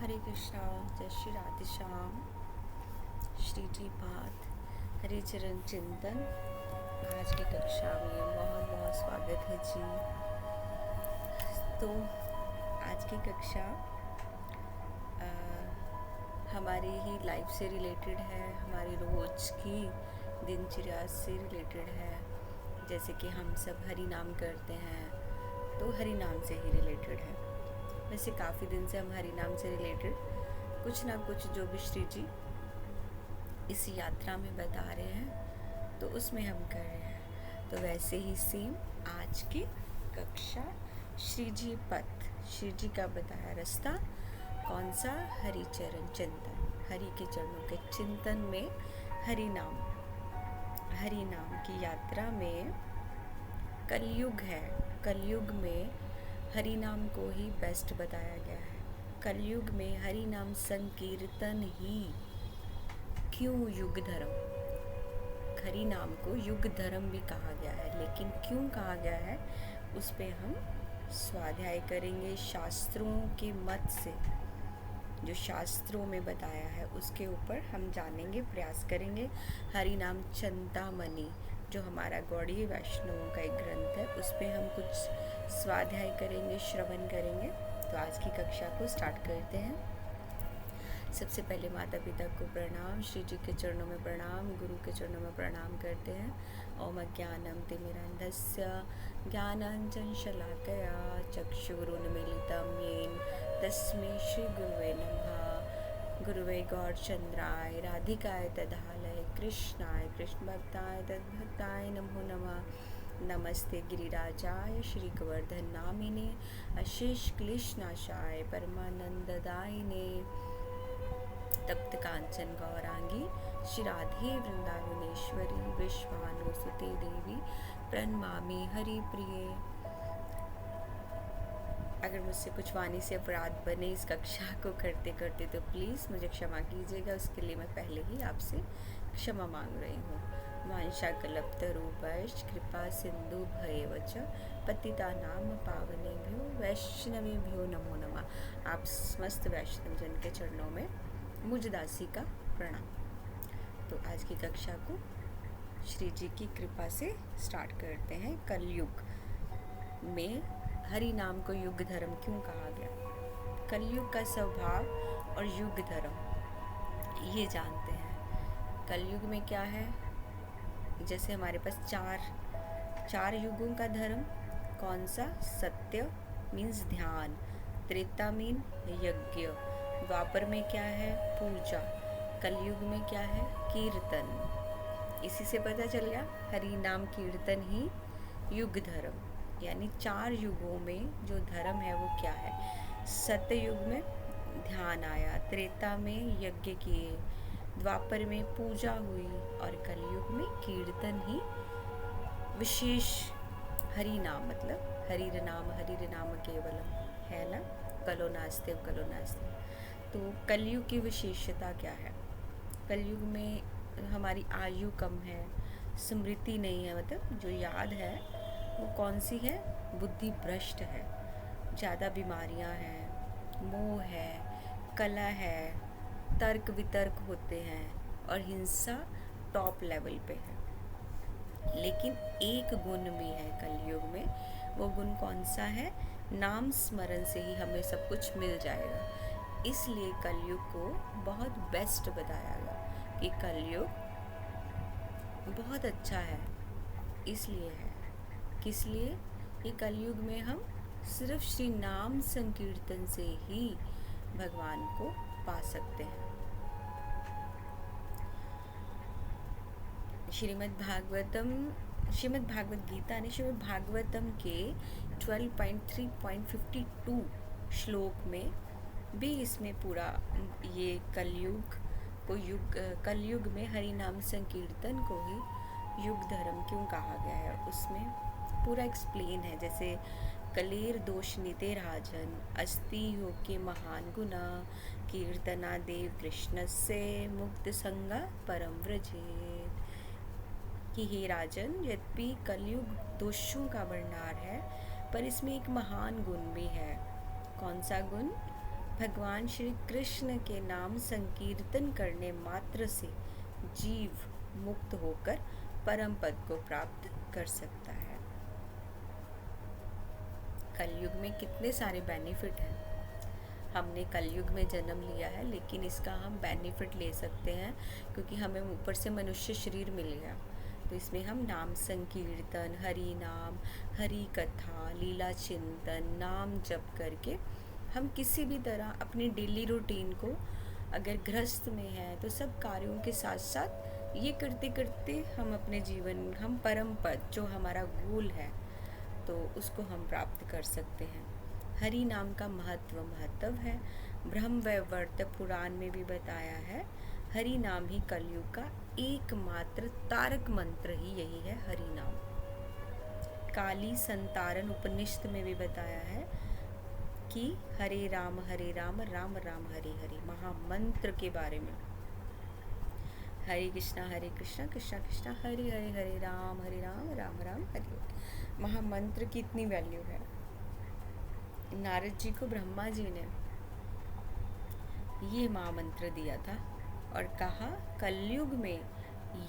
हरे कृष्णा। जय श्री राधे श्याम। श्री जी बात हरे चरण चिंतन। आज की कक्षा में बहुत बहुत स्वागत है जी। तो आज की कक्षा हमारी ही लाइफ से रिलेटेड है, हमारी रोज की दिनचर्या से रिलेटेड है। जैसे कि हम सब हरि नाम करते हैं, तो हरि नाम से ही रिलेटेड है। वैसे काफ़ी दिन से हम हरि नाम से रिलेटेड कुछ ना कुछ जो भी श्री जी इस यात्रा में बता रहे हैं तो उसमें हम कर रहे हैं। तो वैसे ही सेम आज की कक्षा श्री जी पथ, श्री जी का बताया रास्ता कौन सा? हरि चरण चिंतन। हरि के चरणों के चिंतन में हरि नाम की यात्रा में कलयुग है। कलयुग में हरि नाम को ही बेस्ट बताया गया है। कलयुग में हरि नाम संकीर्तन ही क्यों युग धर्म। हरि नाम को युग धर्म भी कहा गया है, लेकिन क्यों कहा गया है उस पे हम स्वाध्याय करेंगे। शास्त्रों के मत से जो शास्त्रों में बताया है उसके ऊपर हम जानेंगे, प्रयास करेंगे। हरि नाम चिंतामणि जो हमारा गौड़ीय वैष्णवों का एक ग्रंथ है, उस पे हम कुछ स्वाध्याय करेंगे, श्रवण करेंगे। तो आज की कक्षा को स्टार्ट करते हैं। सबसे पहले माता पिता को प्रणाम, श्री जी के चरणों में प्रणाम, गुरु के चरणों में प्रणाम करते हैं। ओम ज्ञानम तिमिरान्धस्य ज्ञानाञ्जन शलाकया चक्षुरुन्मीलितं येन तस्मै श्री गुरुवे नमः। गुरुवे गौरचंद्राय राधिकाय तदालय कृष्णाय कृष्ण भक्ताय तद्भक्ताय नमो नमः। नमस्ते गिरिराजाय श्री गोवर्धन नामिने अशेष क्लेशनाशाय परमानंददायिने तप्त कांचन गौरांगी श्री राधे वृंदावनेश्वरी विश्वानुसुते देवी प्रणमामि हरि प्रिये। अगर मुझसे कुछ वाणी से अपराध बने इस कक्षा को करते करते तो प्लीज़ मुझे क्षमा कीजिएगा। उसके लिए मैं पहले ही आपसे क्षमा मांग रही हूँ। वांशा कल्पतरुभ्यश्च कृपा सिंधु भयेवच पतितानां पावनेभ्यो वैष्णवेभ्यो नमो नमः। आप समस्त वैष्णव जन के चरणों में मुझ दासी का प्रणाम। तो आज की कक्षा को श्री जी की कृपा से स्टार्ट करते हैं। कलयुग में हरि नाम को युग धर्म क्यों कहा गया? कलयुग का स्वभाव और युग धर्म ये जानते हैं। कलयुग में क्या है? जैसे हमारे पास चार युगों का धर्म कौन सा? सत्य मीन्स ध्यान, त्रेता मीन यज्ञ, द्वापर में क्या है? पूजा, कलयुग में क्या है? कीर्तन। इसी से पता चल गया हरि नाम कीर्तन ही युग धर्म, यानी 4 युगों में जो धर्म है वो क्या है? सत्य युग में ध्यान आया, त्रेता में यज्ञ किए, द्वापर में पूजा हुई और कलयुग में कीर्तन ही विशेष। हरि नाम मतलब हरिर नाम केवलम है ना, कलो नास्ते कलो नास्ते। तो कलयुग की विशेषता क्या है? कलयुग में हमारी आयु कम है, स्मृति नहीं है, मतलब जो याद है वो कौन सी है? बुद्धि भ्रष्ट है, ज़्यादा बीमारियां हैं, मोह है, कला है, तर्क वितर्क होते हैं और हिंसा टॉप लेवल पे है। लेकिन एक गुण भी है कलयुग में, वो गुण कौन सा है? नाम स्मरण से ही हमें सब कुछ मिल जाएगा। इसलिए कलयुग को बहुत बेस्ट बताया गया कि कलयुग बहुत अच्छा है। इसलिए है, किस लिए? ये कलयुग में हम सिर्फ श्री नाम संकीर्तन से ही भगवान को पा सकते हैं। श्रीमद् भागवत गीता ने श्रीमद् भागवतम के 12.3.52 श्लोक में भी इसमें पूरा ये कलयुग में हरि नाम संकीर्तन को ही युग धर्म क्यों कहा गया है, उसमें पूरा एक्सप्लेन है। जैसे कलेर दोष निते राजन अस्ति हो के महान गुना कीर्तना देव कृष्ण से मुक्त संगा परम व्रजेत। कि हे राजन, यद्यपि कलयुग दोषों का भंडार है पर इसमें एक महान गुण भी है। कौन सा गुण? भगवान श्री कृष्ण के नाम संकीर्तन करने मात्र से जीव मुक्त होकर परम पद को प्राप्त कर सकता है। कलयुग में कितने सारे बेनिफिट हैं। हमने कलयुग में जन्म लिया है, लेकिन इसका हम बेनिफिट ले सकते हैं क्योंकि हमें ऊपर से मनुष्य शरीर मिल गया। तो इसमें हम नाम संकीर्तन, हरि नाम, हरि कथा, लीला चिंतन, नाम जप करके हम किसी भी तरह अपनी डेली रूटीन को, अगर गृहस्थ में है तो सब कार्यों के साथ साथ ये करते करते हम अपने जीवन, हम परम पद जो हमारा गोल है, तो उसको हम प्राप्त कर सकते हैं। हरि नाम का महत्व है। ब्रह्म वैवर्त पुराण में भी बताया है, हरि नाम ही कलयुग का एकमात्र तारक मंत्र ही यही है, हरि नाम। काली संतारण उपनिषद में भी बताया है कि हरे राम राम राम हरे हरे, महामंत्र के बारे में। हरे कृष्णा कृष्णा कृष्णा हरे हरे, हरे राम राम राम हरे हरे। महामंत्र की इतनी वैल्यू है। नारद जी को ब्रह्मा जी ने ये महामंत्र दिया था और कहा कलयुग में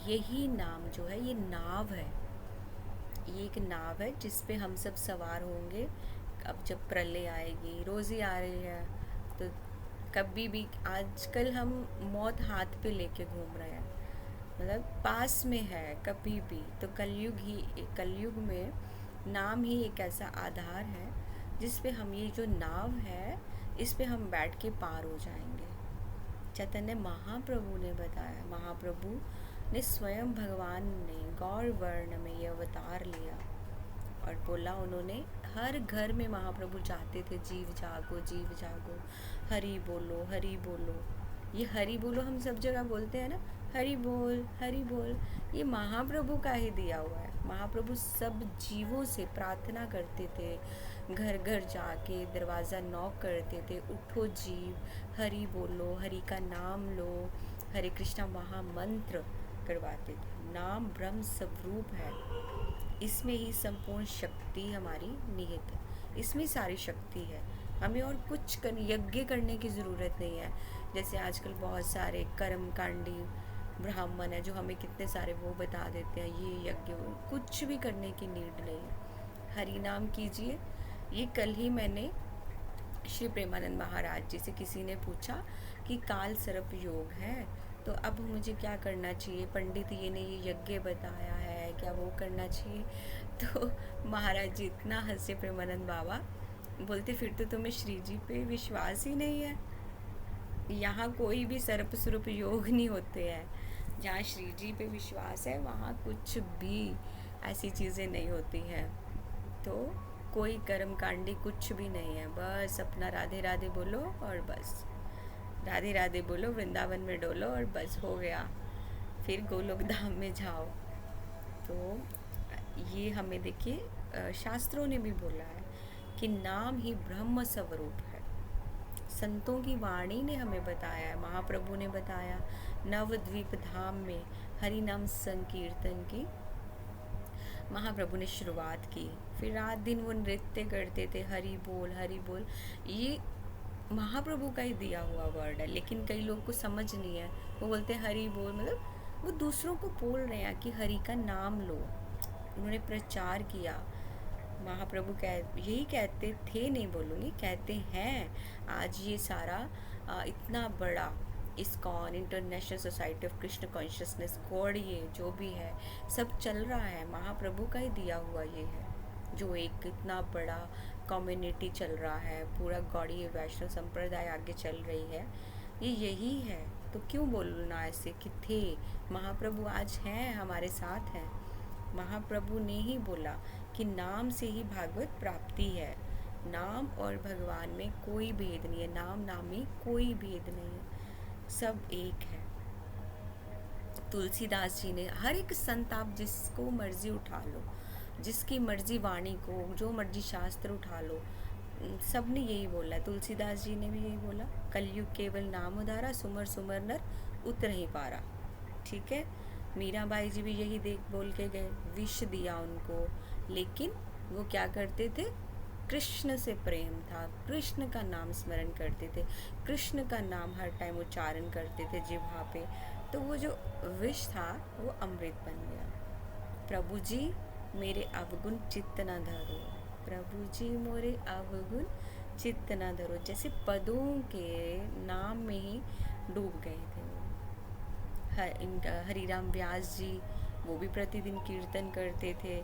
यही नाम जो है ये नाव है, ये एक नाव है जिस पे हम सब सवार होंगे। अब जब प्रलय आएगी, रोज़ी आ रही है, तो कभी भी, आजकल हम मौत हाथ पे लेके घूम रहे हैं, मतलब पास में है कभी भी, तो कलयुग में नाम ही एक ऐसा आधार है जिस पे हम, ये जो नाव है इस पे हम बैठ के पार हो जाएंगे। चैतन्य महाप्रभु ने बताया, महाप्रभु ने स्वयं, भगवान ने गौर वर्ण में ये अवतार लिया और बोला, उन्होंने हर घर में महाप्रभु चाहते थे जीव जागो, हरि बोलो हरि बोलो। ये हरि बोलो हम सब जगह बोलते हैं ना, हरि बोल, ये महाप्रभु का ही दिया हुआ है। महाप्रभु सब जीवों से प्रार्थना करते थे, घर घर जाके दरवाज़ा नॉक करते थे, उठो जीव, हरि बोलो, हरि का नाम लो, हरे कृष्णा महामंत्र करवाते थे। नाम ब्रह्म स्वरूप है, इसमें ही संपूर्ण शक्ति हमारी निहित है, इसमें सारी शक्ति है। हमें और कुछ यज्ञ करने की ज़रूरत नहीं है। जैसे आजकल बहुत सारे कर्मकांडी ब्राह्मण है जो हमें कितने सारे वो बता देते हैं, ये यज्ञ, कुछ भी करने की नीड नहीं है। हरि नाम कीजिए। ये कल ही मैंने श्री प्रेमानंद महाराज जी से, किसी ने पूछा कि काल सर्प योग है तो अब मुझे क्या करना चाहिए, पंडित ये ने ये यज्ञ बताया है, क्या वो करना चाहिए? तो महाराज जी इतना हंसे, प्रेमानंद बाबा बोलते, फिर तो तुम्हें श्री जी पे विश्वास ही नहीं है। यहाँ कोई भी सर्प स्वरूप योग नहीं होते हैं। जहाँ श्री जी पे विश्वास है वहाँ कुछ भी ऐसी चीज़ें नहीं होती हैं। तो कोई कर्मकांडी कुछ भी नहीं है, बस अपना राधे राधे बोलो और बस राधे राधे बोलो, वृंदावन में डोलो और बस हो गया, फिर गोलोक धाम में जाओ। तो ये हमें देखिए शास्त्रों ने भी बोला है कि नाम ही ब्रह्म स्वरूप है। संतों की वाणी ने हमें बताया है, महाप्रभु ने बताया, नवद्वीप धाम में हरि नाम संकीर्तन की महाप्रभु ने शुरुआत की। फिर रात दिन वो नृत्य करते थे, हरि बोल। ये महाप्रभु का ही दिया हुआ वर्ड है, लेकिन कई लोग को समझ नहीं है। वो बोलते हैं हरि बोल, मतलब वो दूसरों को बोल रहे हैं कि हरि का नाम लो। उन्होंने प्रचार किया। महाप्रभु यही कहते थे, नहीं बोलूँगी, कहते हैं। आज ये सारा इतना बड़ा ISKCON, international society of Krishna consciousness, God, ये जो भी है सब चल रहा है, महाप्रभु का ही दिया हुआ ये है। जो एक इतना बड़ा कम्युनिटी चल रहा है, पूरा गौड़ीय वैष्णव संप्रदाय आगे चल रही है, ये यही है। तो क्यों बोलना ऐसे कि थे महाप्रभु, आज हैं, हमारे साथ हैं। महाप्रभु ने ही बोला कि नाम से ही भागवत प्राप्ति है। नाम और भगवान में कोई भेद नहीं है, नाम में कोई भेद नहीं है, सब एक है। तुलसीदास जी ने, हर एक संत आप जिसको मर्जी उठा लो, जिसकी मर्जी वाणी को, जो मर्जी शास्त्र उठा लो, सब ने यही बोला। तुलसीदास जी ने भी यही बोला, कलयुग केवल नाम उधारा, सुमर सुमर नर उतर ही पारा। ठीक है, मीराबाई जी भी यही बोल के गए, विष दिया उनको, लेकिन वो क्या करते थे, कृष्ण से प्रेम था, कृष्ण का नाम स्मरण करते थे, कृष्ण का नाम हर टाइम उच्चारण करते थे जिह्वा पे, तो वो जो विष था वो अमृत बन गया। प्रभु जी मेरे अवगुण चित्त न धरो, प्रभु जी मोरे अवगुण चित्त न धरो, जैसे पदों के नाम में ही डूब गए थे वो। इनका हरिराम व्यास जी, वो भी प्रतिदिन कीर्तन करते थे।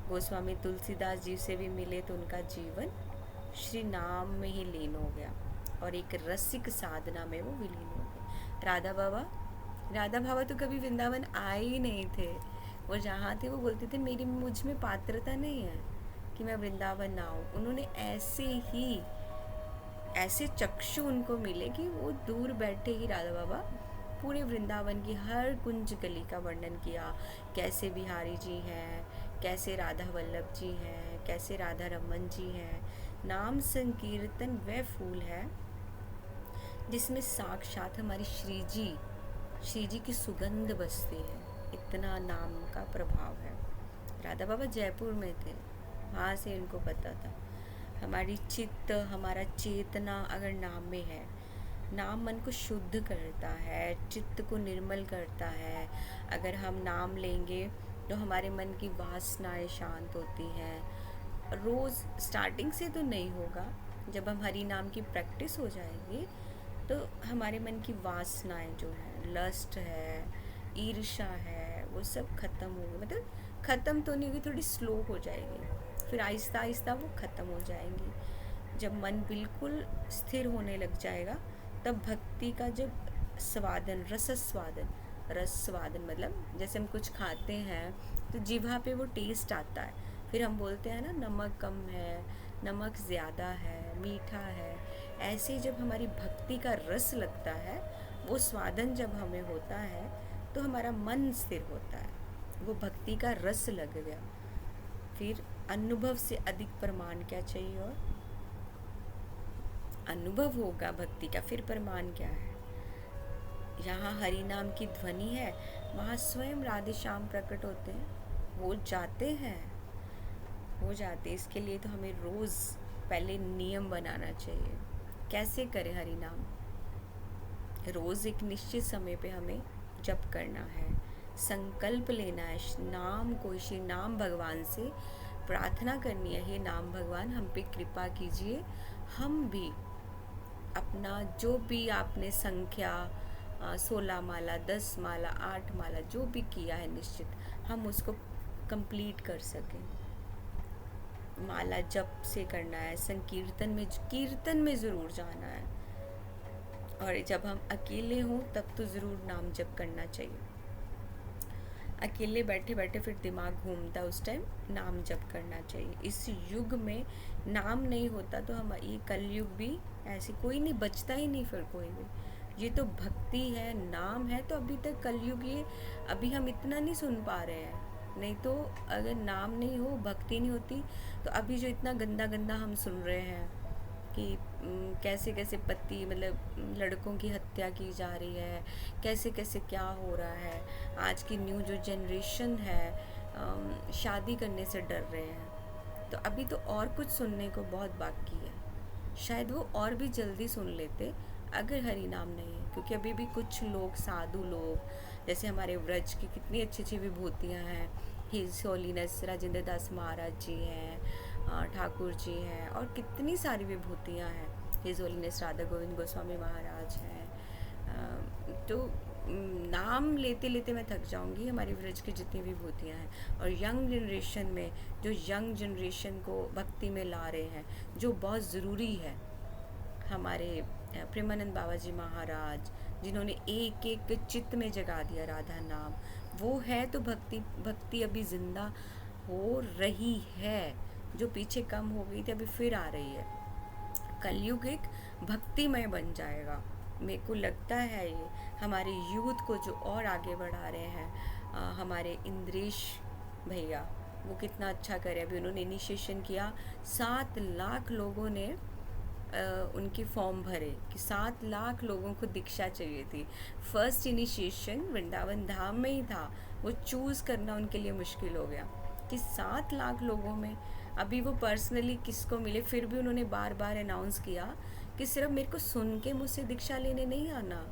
गोस्वामी तुलसीदास जी से भी मिले तो उनका जीवन श्री नाम में ही लीन हो गया और एक रसिक साधना में वो विलीन हो गए। राधा बाबा तो कभी वृंदावन आए ही नहीं थे। वो जहाँ थे वो बोलते थे मेरी मुझ में पात्रता नहीं है कि मैं वृंदावन आऊँ। उन्होंने ऐसे चक्षु उनको मिले कि वो दूर बैठे ही राधा बाबा पूरे वृंदावन की हर कुंज गली का वर्णन किया, कैसे बिहारी जी हैं, कैसे राधा वल्लभ जी हैं, कैसे राधा रमन जी हैं। नाम संकीर्तन वह फूल है जिसमें साक्षात हमारी श्री जी की सुगंध बसती है, इतना नाम का प्रभाव है। राधा बाबा जयपुर में थे, वहाँ से उनको पता था हमारी चित्त, हमारा चेतना अगर नाम में है, नाम मन को शुद्ध करता है, चित्त को निर्मल करता है। अगर हम नाम लेंगे तो हमारे मन की वासनाएं शांत होती हैं। रोज़ स्टार्टिंग से तो नहीं होगा, जब हम हरि नाम की प्रैक्टिस हो जाएगी तो हमारे मन की वासनाएं जो है, लस्ट है, ईर्ष्या है, वो सब ख़त्म होगी। मतलब ख़त्म तो नहीं होगी, थोड़ी स्लो हो जाएगी, फिर आहिस्ता आहिस्ता वो ख़त्म हो जाएंगी। जब मन बिल्कुल स्थिर होने लग जाएगा तब भक्ति का जब स्वादन, रस स्वादन मतलब जैसे हम कुछ खाते हैं तो जिह्वा पे वो टेस्ट आता है, फिर हम बोलते हैं ना नमक कम है, नमक ज़्यादा है, मीठा है। ऐसे जब हमारी भक्ति का रस लगता है, वो स्वादन जब हमें होता है तो हमारा मन स्थिर होता है, वो भक्ति का रस लग गया। फिर अनुभव से अधिक प्रमाण क्या चाहिए, और अनुभव होगा भक्ति का, फिर प्रमाण क्या है। यहाँ हरि नाम की ध्वनि है, वहाँ स्वयं राधे श्याम प्रकट होते हैं, हो जाते। इसके लिए तो हमें रोज़ पहले नियम बनाना चाहिए। कैसे करें हरि नाम? रोज़ एक निश्चित समय पे हमें जप करना है, संकल्प लेना है, नाम को, श्री नाम भगवान से प्रार्थना करनी है, हे नाम भगवान हम पे कृपा कीजिए, हम भी अपना जो भी आपने संख्या 16 माला, 10 माला, 8 माला जो भी किया है निश्चित, हम उसको कंप्लीट कर सकें। माला जप से करना है, कीर्तन में ज़रूर जाना है, और जब हम अकेले हों तब तो ज़रूर नाम जप करना चाहिए। अकेले बैठे बैठे फिर दिमाग घूमता, उस टाइम नाम जप करना चाहिए। इस युग में नाम नहीं होता तो हम, ये कलयुग भी ऐसे कोई नहीं बचता ही नहीं, फिर कोई भी। ये तो भक्ति है, नाम है, तो अभी तक कलयुग ये अभी हम इतना नहीं सुन पा रहे हैं। नहीं तो अगर नाम नहीं हो, भक्ति नहीं होती, तो अभी जो इतना गंदा गंदा हम सुन रहे हैं कि कैसे कैसे पति, मतलब लड़कों की हत्या की जा रही है, कैसे कैसे क्या हो रहा है। आज की न्यू जो जनरेशन है शादी करने से डर रहे हैं, तो अभी तो और कुछ सुनने को बहुत बाकी है। शायद वो और भी जल्दी सुन लेते अगर हरि नाम नहीं है, क्योंकि अभी भी कुछ लोग, साधु लोग, जैसे हमारे व्रज की कितनी अच्छी अच्छी विभूतियाँ हैं, हिज होलीनेस राजेंद्र दास महाराज जी हैं, ठाकुर जी हैं, और कितनी सारी विभूतियाँ हैं, हिज होलीनेस राधा गोविंद गोस्वामी महाराज हैं। तो नाम लेते लेते मैं थक जाऊंगी, हमारी व्रज की जितनी विभूतियाँ हैं। और यंग जनरेशन में, जो यंग जनरेशन को भक्ति में ला रहे हैं, जो बहुत ज़रूरी है, हमारे प्रेमानंद बाबा जी महाराज, जिन्होंने एक एक चित्त में जगा दिया राधा नाम, वो है तो भक्ति अभी ज़िंदा हो रही है, जो पीछे कम हो गई थी अभी फिर आ रही है। कलयुग एक भक्तिमय बन जाएगा, मेरे को लगता है। ये हमारे यूथ को जो और आगे बढ़ा रहे हैं, हमारे इंद्रेश भैया, वो कितना अच्छा करे। अभी उन्होंने इनिशिएशन किया, 7 लाख लोगों ने उनकी फॉर्म भरे कि 7 लाख लोगों को दीक्षा चाहिए थी। फर्स्ट इनिशिएशन वृंदावन धाम में ही था, वो चूज़ करना उनके लिए मुश्किल हो गया कि 7 लाख लोगों में अभी वो पर्सनली किसको मिले, फिर भी उन्होंने बार बार अनाउंस किया कि सिर्फ मेरे को सुन के मुझसे दीक्षा लेने नहीं आना,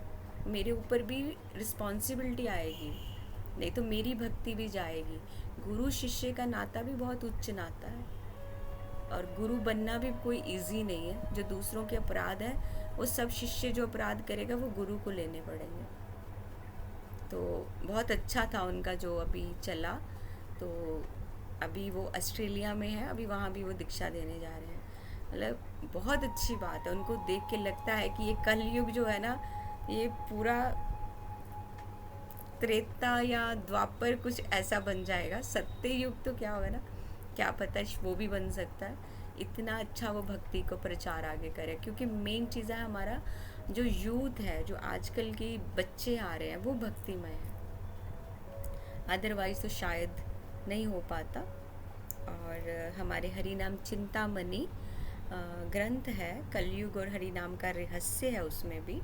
मेरे ऊपर भी रिस्पॉन्सिबिलिटी आएगी, नहीं तो मेरी भक्ति भी जाएगी। गुरु शिष्य का नाता भी बहुत उच्च नाता है, और गुरु बनना भी कोई इजी नहीं है। जो दूसरों के अपराध है वो सब शिष्य जो अपराध करेगा वो गुरु को लेने पड़ेंगे। तो बहुत अच्छा था उनका जो अभी चला। तो अभी वो ऑस्ट्रेलिया में है, अभी वहाँ भी वो दीक्षा देने जा रहे हैं। मतलब बहुत अच्छी बात है, उनको देख के लगता है कि ये कलयुग जो है ना, ये पूरा त्रेता या द्वापर कुछ ऐसा बन जाएगा। सत्य युग तो क्या होगा ना, क्या पता वो भी बन सकता है। इतना अच्छा वो भक्ति को प्रचार आगे करे, क्योंकि मेन चीज़ है हमारा जो यूथ है, जो आजकल के बच्चे आ रहे हैं वो भक्तिमय है, अदरवाइज तो शायद नहीं हो पाता। और हमारे हरिनाम चिंतामणि ग्रंथ है, कलयुग और हरिनाम का रहस्य है उसमें भी।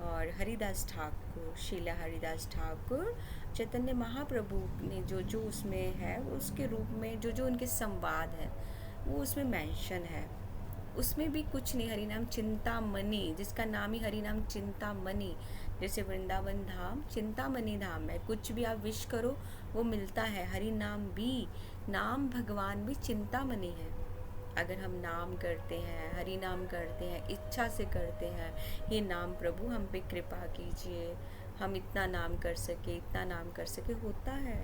और हरिदास ठाकुर, शीला हरिदास ठाकुर चैतन्य महाप्रभु ने जो जो उसमें है, उसके रूप में जो जो उनके संवाद है वो उसमें मेंशन है। उसमें भी कुछ नहीं, हरिनाम चिंतामणि, जिसका नाम ही हरिनाम चिंतामणि, जैसे वृंदावन धाम चिंतामणि धाम है, कुछ भी आप विश करो वो मिलता है। हरि नाम भी, नाम भगवान भी चिंतामणि है। अगर हम नाम करते हैं, हरि नाम करते हैं, इच्छा से करते हैं, ये नाम प्रभु हम पे कृपा कीजिए, हम इतना नाम कर सके, इतना नाम कर सके, होता है।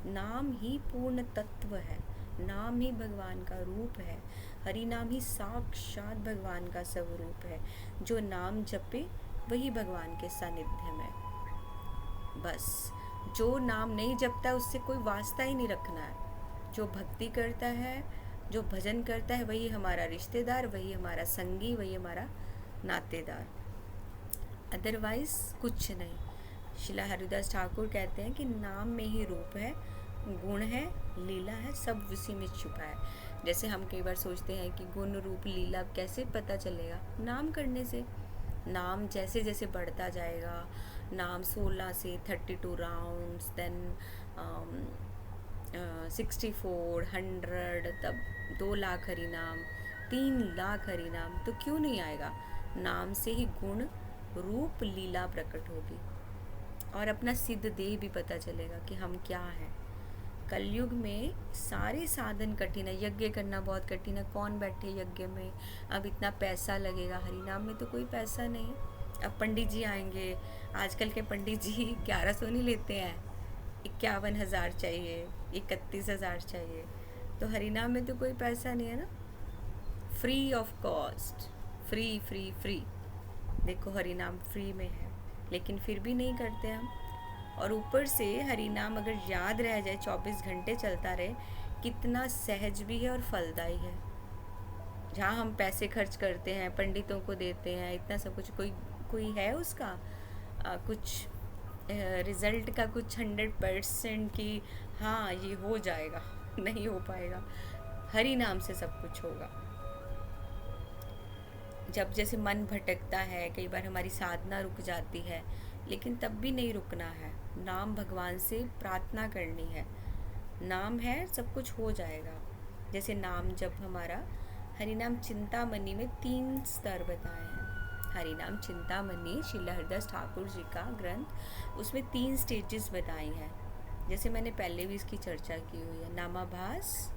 नाम ही पूर्ण तत्व है, नाम ही भगवान का रूप है, हरि नाम ही साक्षात भगवान का स्वरूप है। जो नाम जपे वही भगवान के सानिध्य में। बस जो नाम नहीं जपता उससे कोई वास्ता ही नहीं रखना है। जो भक्ति करता है, जो भजन करता है, वही हमारा रिश्तेदार, वही हमारा संगी, वही हमारा नातेदार, अदरवाइज कुछ नहीं। शिला हरिदास ठाकुर कहते हैं कि नाम में ही रूप है, गुण है, लीला है, सब उसी में छुपा है। जैसे हम कई बार सोचते हैं कि गुण रूप लीला कैसे पता चलेगा, नाम करने से। नाम जैसे जैसे बढ़ता जाएगा, नाम 16 से 32 राउंड्स, देन 64, 100, तब 2 लाख हरि नाम, 3 लाख हरि नाम, तो क्यों नहीं आएगा। नाम से ही गुण रूप लीला प्रकट होगी, और अपना सिद्ध देह भी पता चलेगा कि हम क्या हैं। कलयुग में सारे साधन कठिन है, यज्ञ करना बहुत कठिन है। कौन बैठे यज्ञ में, अब इतना पैसा लगेगा। हरिनाम में तो कोई पैसा नहीं। अब पंडित जी आएंगे, आजकल के पंडित जी 1100 नहीं लेते हैं, 51,000 चाहिए, 31,000 चाहिए। तो हरिनाम में तो कोई पैसा नहीं है ना, free of cost, free free free. देखो हरिनाम फ्री में है, लेकिन फिर भी नहीं करते हम। और ऊपर से हरिनाम अगर याद रह जाए, 24 घंटे चलता रहे, कितना सहज भी है और फलदायी है। जहाँ हम पैसे खर्च करते हैं, पंडितों को देते हैं, इतना सब कुछ, कोई है उसका कुछ रिज़ल्ट का कुछ 100% कि हाँ ये हो जाएगा, नहीं हो पाएगा। हरि नाम से सब कुछ होगा। जब जैसे मन भटकता है, कई बार हमारी साधना रुक जाती है, लेकिन तब भी नहीं रुकना है। नाम भगवान से प्रार्थना करनी है, नाम है सब कुछ हो जाएगा। जैसे नाम जब हमारा हरिनाम चिंतामणि में 3 स्तर बताए हैं। हरिनाम चिंतामणि शीला हरिदास ठाकुर जी का ग्रंथ, उसमें 3 स्टेजेस बताई हैं। जैसे मैंने पहले भी इसकी चर्चा की हुई है। नामाभास,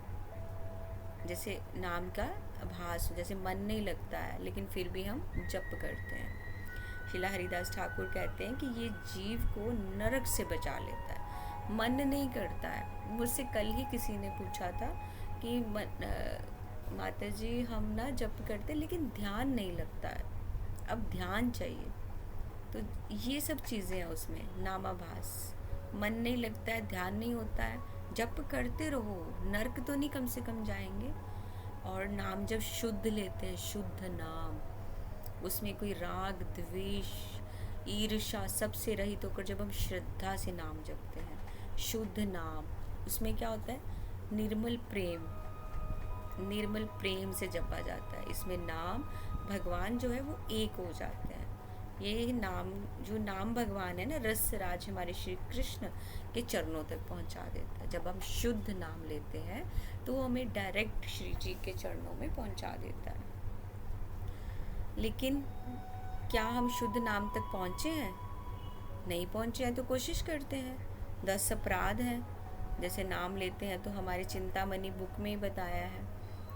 जैसे नाम का भास, जैसे मन नहीं लगता है लेकिन फिर भी हम जप करते हैं। शीला हरिदास ठाकुर कहते हैं कि ये जीव को नरक से बचा लेता है। मन नहीं करता है। मुझसे कल ही किसी ने पूछा था कि माता जी हम ना जप करते लेकिन ध्यान नहीं लगता है, अब ध्यान चाहिए। तो ये सब चीज़ें हैं उसमें। नामाभास, मन नहीं लगता है, ध्यान नहीं होता है, जप करते रहो, नरक तो नहीं कम से कम जाएंगे। और नाम जब शुद्ध लेते हैं, शुद्ध नाम, उसमें कोई राग द्वेष ईर्ष्या सबसे रहित होकर जब हम श्रद्धा से नाम जपते हैं, शुद्ध नाम, उसमें क्या होता है, निर्मल प्रेम, निर्मल प्रेम से जपा जाता है। इसमें नाम भगवान जो है वो एक हो जाते हैं। ये नाम, जो नाम भगवान है ना, रस राज हमारे श्री कृष्ण के चरणों तक पहुंचा देता है। जब हम शुद्ध नाम लेते हैं तो वो हमें डायरेक्ट श्री जी के चरणों में पहुंचा देता है। लेकिन क्या हम शुद्ध नाम तक पहुंचे हैं? नहीं पहुंचे हैं तो कोशिश करते हैं। 10 अपराध हैं, जैसे नाम लेते हैं तो हमारे चिंतामणि बुक में ही बताया है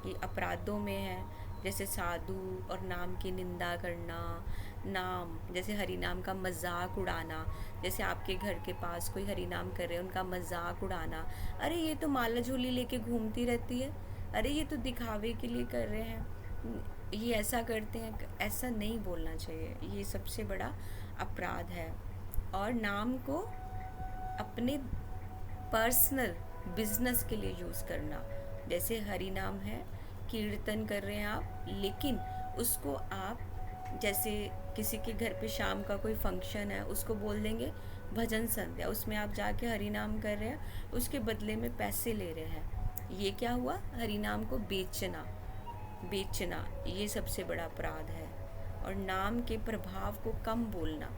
कि अपराधों में है, जैसे साधु और नाम की निंदा करना, नाम जैसे हरि नाम का मजाक उड़ाना, जैसे आपके घर के पास कोई हरि नाम कर रहे हैं उनका मजाक उड़ाना, अरे ये तो माला झोली लेके घूमती रहती है, अरे ये तो दिखावे के लिए कर रहे हैं, ये ऐसा करते हैं, ऐसा नहीं बोलना चाहिए। ये सबसे बड़ा अपराध है। और नाम को अपने पर्सनल बिजनेस के लिए यूज़ करना, जैसे हरि नाम है, कीर्तन कर रहे हैं आप, लेकिन उसको आप जैसे किसी के घर पे शाम का कोई फंक्शन है उसको बोल देंगे भजन संध्या, उसमें आप जाके हरि नाम कर रहे हैं, उसके बदले में पैसे ले रहे हैं, ये क्या हुआ? हरि नाम को बेचना। ये सबसे बड़ा अपराध है। और नाम के प्रभाव को कम बोलना,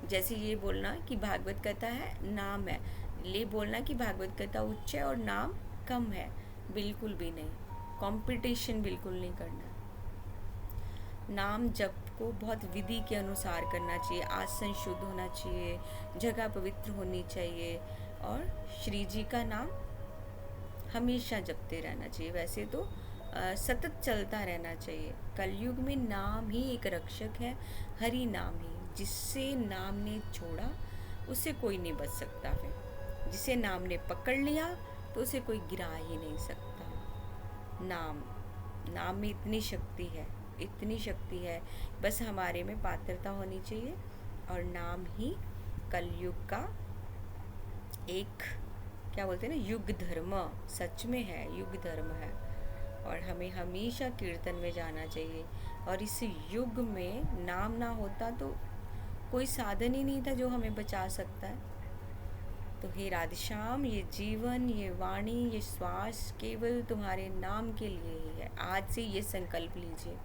जैसे ये बोलना कि भागवत कथा है, नाम है, ये बोलना कि भागवत कथा उच्च है और नाम कम है, बिल्कुल भी नहीं। कंपटीशन बिल्कुल नहीं करना। नाम जप को बहुत विधि के अनुसार करना चाहिए, आसन शुद्ध होना चाहिए, जगह पवित्र होनी चाहिए, और श्री जी का नाम हमेशा जपते रहना चाहिए। वैसे तो सतत चलता रहना चाहिए। कलयुग में नाम ही एक रक्षक है, हरि नाम ही। जिससे नाम ने छोड़ा उससे कोई नहीं बच सकता है, जिसे नाम ने पकड़ लिया तो उसे कोई गिरा ही नहीं सकता। नाम में इतनी शक्ति है, बस हमारे में पात्रता होनी चाहिए। और नाम ही कलयुग का एक, क्या बोलते हैं ना, युग धर्म, सच में है, युग धर्म है। और हमें हमेशा कीर्तन में जाना चाहिए। और इस युग में नाम ना होता तो कोई साधन ही नहीं था जो हमें बचा सकता है। तो हे राधेश्याम, ये जीवन, ये वाणी, ये श्वास केवल तुम्हारे नाम के लिए ही है। आज से ये संकल्प लीजिए,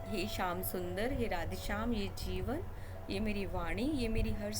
हे श्याम सुंदर, हे राधेश्याम, ये जीवन, ये मेरी वाणी, ये मेरी हर